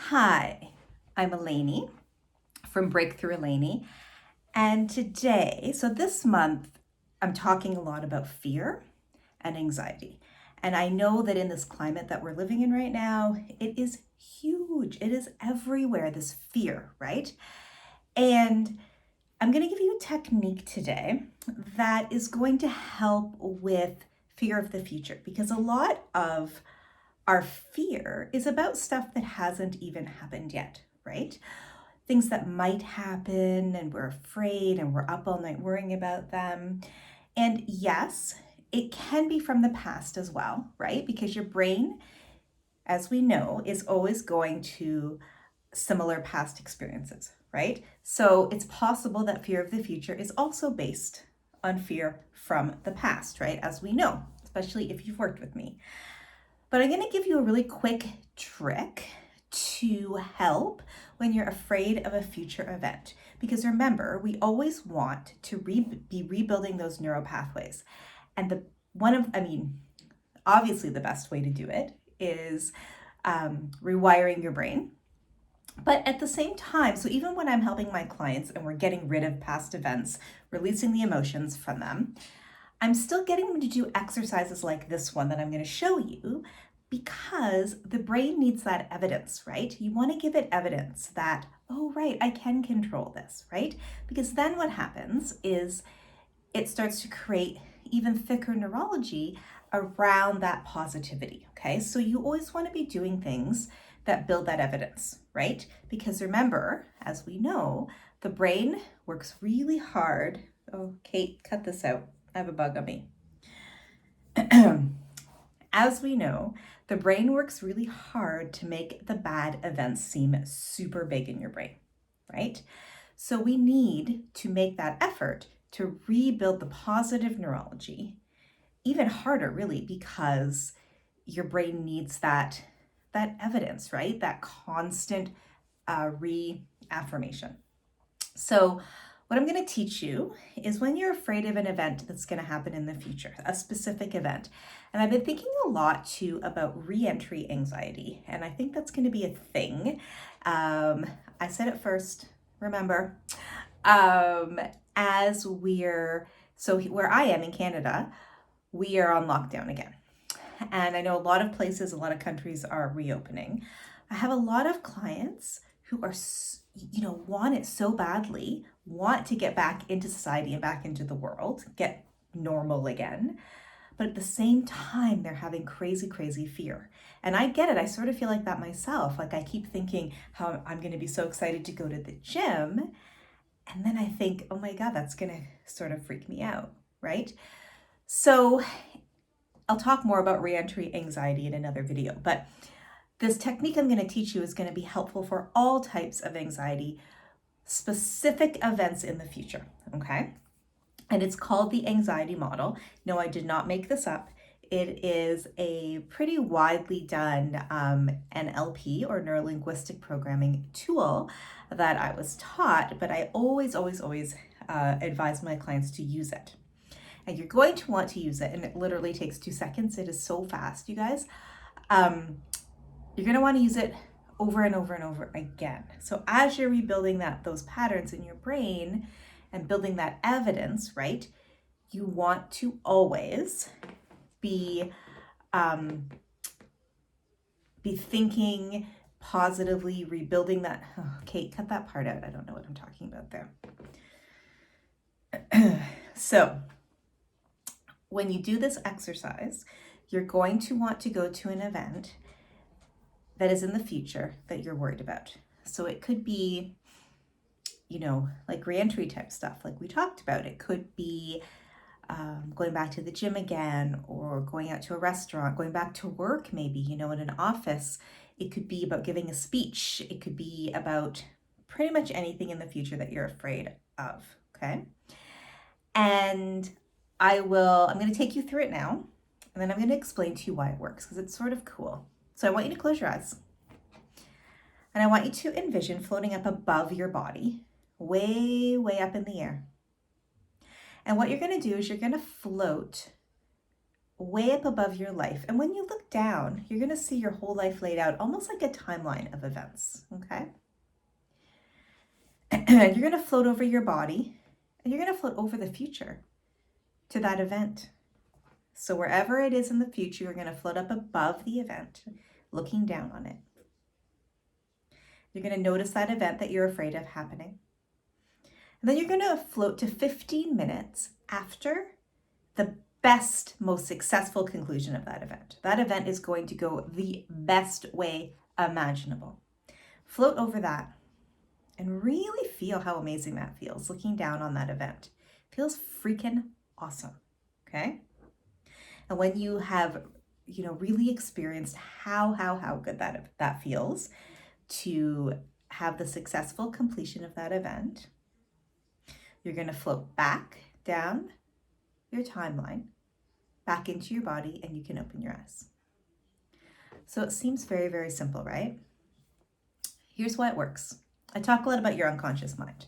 Hi, I'm Eleni from Breakthrough Eleni, and today, so this month, I'm talking a lot about fear and anxiety. And I know that in this climate that we're living in right now, it is huge. It is everywhere, this fear, right? And I'm going to give you a technique today that is going to help with fear of the future because a lot of our fear is about stuff that hasn't even happened yet, right? Things that might happen and we're afraid and we're up all night worrying about them. And yes, it can be from the past as well, right? Because your brain, as we know, is always going to similar past experiences, right? So it's possible that fear of the future is also based on fear from the past, right? As we know, especially if you've worked with me. But I'm going to give you a really quick trick to help when you're afraid of a future event. Because remember, we always want to be rebuilding those neural pathways. And obviously the best way to do it is rewiring your brain. But at the same time, so even when I'm helping my clients and we're getting rid of past events, releasing the emotions from them, I'm still getting them to do exercises like this one that I'm going to show you because the brain needs that evidence, right? You want to give it evidence that, oh, right, I can control this, right? Because then what happens is it starts to create even thicker neurology around that positivity, okay? So you always want to be doing things that build that evidence, right? Because remember, as we know, the brain works really hard. Oh, Kate, cut this out. I have a bug on me. As we know, the brain works really hard to make the bad events seem super big in your brain, right? So we need to make that effort to rebuild the positive neurology even harder, really, because your brain needs that evidence, right? That constant reaffirmation. So what I'm going to teach you is when you're afraid of an event that's going to happen in the future, a specific event. And I've been thinking a lot too about re-entry anxiety, and I think that's going to be a thing. I said it first, remember, as where I am in Canada, we are on lockdown again. And I know a lot of places, a lot of countries are reopening. I have a lot of clients who are, want it so badly, want to get back into society and back into the world, get normal again. But at the same time, they're having crazy, crazy fear. And I get it. I sort of feel like that myself. Like I keep thinking how I'm going to be so excited to go to the gym. And then I think, oh my God, that's going to sort of freak me out, right? So I'll talk more about reentry anxiety in another video, but this technique I'm going to teach you is going to be helpful for all types of anxiety, specific events in the future, okay? And it's called the anxiety model. No, I did not make this up. It is a pretty widely done NLP or neuro-linguistic programming tool that I was taught, but I always advise my clients to use it. And you're going to want to use it, and it literally takes 2 seconds. It is so fast, you guys. You're going to want to use it over and over and over again. So as you're rebuilding those patterns in your brain and building that evidence, right, you want to always be thinking positively, rebuilding that. Oh, Kate, cut that part out. I don't know what I'm talking about there. So when you do this exercise, you're going to want to go to an event that is in the future that you're worried about. So it could be, like reentry type stuff like we talked about. It could be going back to the gym again, or going out to a restaurant, going back to work maybe, in an office. It could be about giving a speech. It could be about pretty much anything in the future that you're afraid of, okay? And I'm going to take you through it now, and then I'm going to explain to you why it works, because it's sort of cool. So I want you to close your eyes, and I want you to envision floating up above your body, way, way up in the air. And what you're going to do is you're going to float way up above your life. And when you look down, you're going to see your whole life laid out almost like a timeline of events, okay? And you're going to float over your body, and you're going to float over the future to that event. So wherever it is in the future, you're going to float up above the event, looking down on it. You're going to notice that event that you're afraid of happening. And then you're going to float to 15 minutes after the best, most successful conclusion of that event. That event is going to go the best way imaginable. Float over that and really feel how amazing that feels, looking down on that event. It feels freaking awesome, okay? And when you have, really experienced how good that feels to have the successful completion of that event, you're going to float back down your timeline, back into your body, and you can open your eyes. So it seems very, very simple, right? Here's why it works. I talk a lot about your unconscious mind,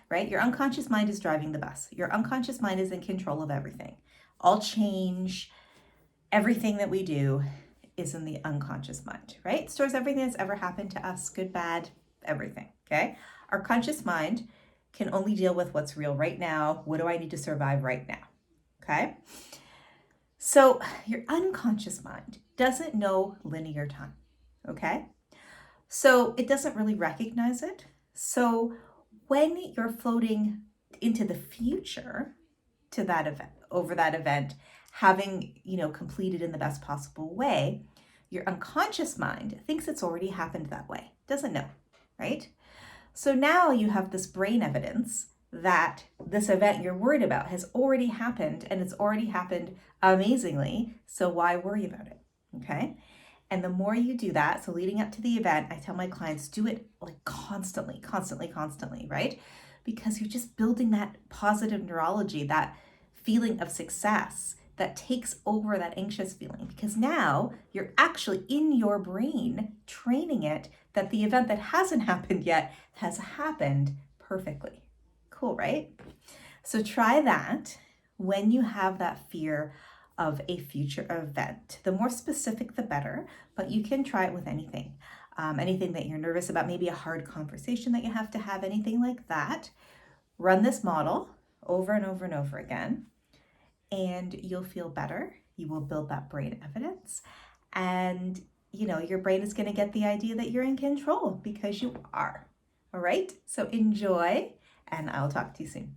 right? Your unconscious mind is driving the bus. Your unconscious mind is in control of everything. All change, everything that we do is in the unconscious mind, right? It stores everything that's ever happened to us, good, bad, everything, okay? Our conscious mind can only deal with what's real right now. What do I need to survive right now? Okay? So your unconscious mind doesn't know linear time, okay? So it doesn't really recognize it. So when you're floating into the future to that event, over that event, having, completed in the best possible way, your unconscious mind thinks it's already happened that way. Doesn't know, right? So now you have this brain evidence that this event you're worried about has already happened, and it's already happened amazingly. So why worry about it? Okay. And the more you do that, so leading up to the event, I tell my clients, do it like constantly, right? Because you're just building that positive neurology, that feeling of success that takes over that anxious feeling, because now you're actually in your brain training it that the event that hasn't happened yet has happened perfectly. Cool, right? So try that when you have that fear of a future event. The more specific, the better, but you can try it with anything. Anything that you're nervous about, maybe a hard conversation that you have to have, anything like that. Run this model over and over and over again, and you'll feel better. You will build that brain evidence, and your brain is going to get the idea that you're in control, because you are. All right, so enjoy, and I'll talk to you soon.